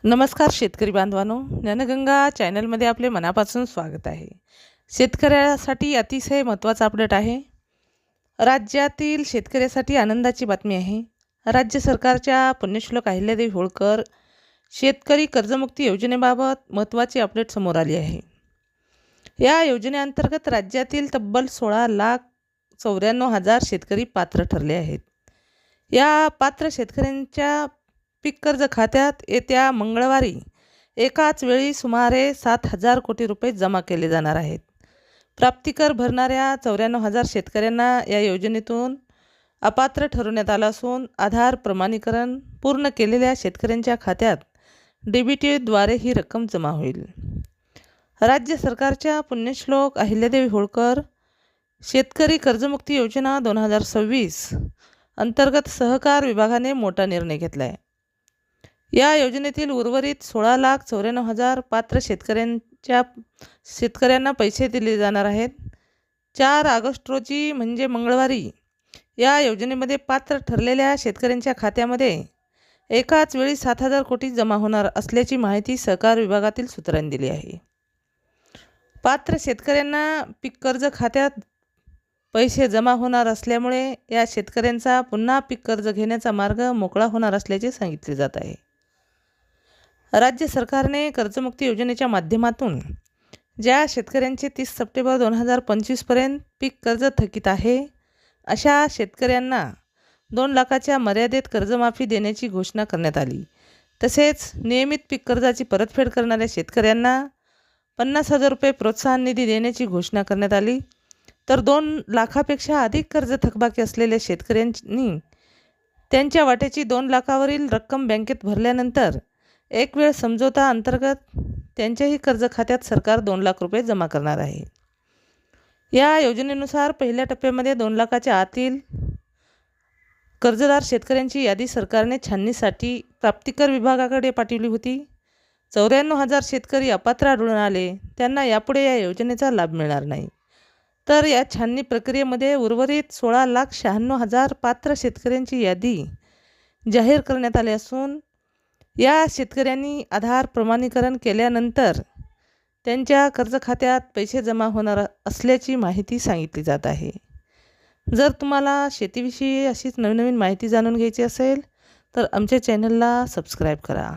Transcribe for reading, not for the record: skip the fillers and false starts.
नमस्कार शेतकरी बांधवांनो, ज्ञानगंगा चॅनलमध्ये आपले मनापासून स्वागत आहे. शेतकऱ्यासाठी अतिशय महत्त्वाचा अपडेट आहे. राज्यातील शेतकऱ्यासाठी आनंदाची बातमी आहे. राज्य सरकारच्या पुण्यश्लोक अहिल्यादेवी होळकर शेतकरी कर्जमुक्ती योजनेबाबत महत्त्वाची अपडेट समोर आली आहे. या योजनेअंतर्गत राज्यातील तब्बल 16,94,000 शेतकरी पात्र ठरले आहेत. या पात्र शेतकऱ्यांच्या पीक कर्ज खात्यात येत्या मंगळवारी एकाच वेळी सुमारे 7,000 कोटी रुपये जमा केले जाणार आहेत. प्राप्तिकर भरणाऱ्या 94,000 शेतकऱ्यांना या योजनेतून अपात्र ठरवण्यात आलं असून आधार प्रमाणीकरण पूर्ण केलेल्या शेतकऱ्यांच्या खात्यात DBTद्वारे ही रक्कम जमा होईल. राज्य सरकारच्या पुण्यश्लोक अहिल्यादेवी होळकर शेतकरी कर्जमुक्ती योजना 2026 अंतर्गत सहकार विभागाने मोठा निर्णय घेतला आहे. या योजनेतील उर्वरित 16,94,000 पात्र शेतकऱ्यांना पैसे दिले जाणार आहेत. 4 ऑगस्ट रोजी म्हणजे मंगळवारी या योजनेमध्ये पात्र ठरलेल्या शेतकऱ्यांच्या खात्यामध्ये एकाच वेळी 7,000 कोटी जमा होणार असल्याची माहिती सहकार विभागातील सूत्रांनी दिली आहे. पात्र शेतकऱ्यांना पीक कर्ज खात्यात पैसे जमा होणार असल्यामुळे या शेतकऱ्यांचा पुन्हा पीक कर्ज घेण्याचा मार्ग मोकळा होणार असल्याचे सांगितले जात आहे. राज्य सरकारने कर्जमुक्ती योजनेच्या माध्यमातून ज्या शेतकऱ्यांचे 30 सप्टेंबर 2025पर्यंत पीक कर्ज थकीत आहे अशा शेतकऱ्यांना 2 लाखाच्या मर्यादेत कर्जमाफी देण्याची घोषणा करण्यात आली. तसेच नियमित पीक कर्जाची परतफेड करणाऱ्या शेतकऱ्यांना 50,000 रुपये प्रोत्साहन निधी देण्याची घोषणा करण्यात आली. तर 2 लाखापेक्षा अधिक कर्ज थकबाकी असलेल्या शेतकऱ्यांनी त्यांच्या वाट्याची 2 लाखावरील रक्कम बँकेत भरल्यानंतर एक वेळ समझोता अंतर्गत त्यांच्याही कर्ज खात्यात सरकार 2 लाख रुपये जमा करणार आहे. या योजनेनुसार पहिल्या टप्प्यामध्ये 2 लाखाच्या आतील कर्जदार शेतकऱ्यांची यादी सरकारने छाननीसाठी प्राप्तिकर विभागाकडे पाठवली होती. 94,000 शेतकरी अपात्र आढळून आले. त्यांना यापुढे या योजनेचा लाभ मिळणार नाही. तर या छाननी प्रक्रियेमध्ये उर्वरित 16,96,000 पात्र शेतकऱ्यांची यादी जाहीर करण्यात आली असून या शेतकऱ्यांनी आधार प्रमाणीकरण केल्यानंतर त्यांच्या कर्ज खात्यात पैसे जमा होणार असल्याची माहिती सांगितली जात आहे. जर तुम्हाला शेतीविषयी अशीच नवीन माहिती जाणून घ्यायची असेल तर आमच्या चॅनलला सबस्क्राईब करा.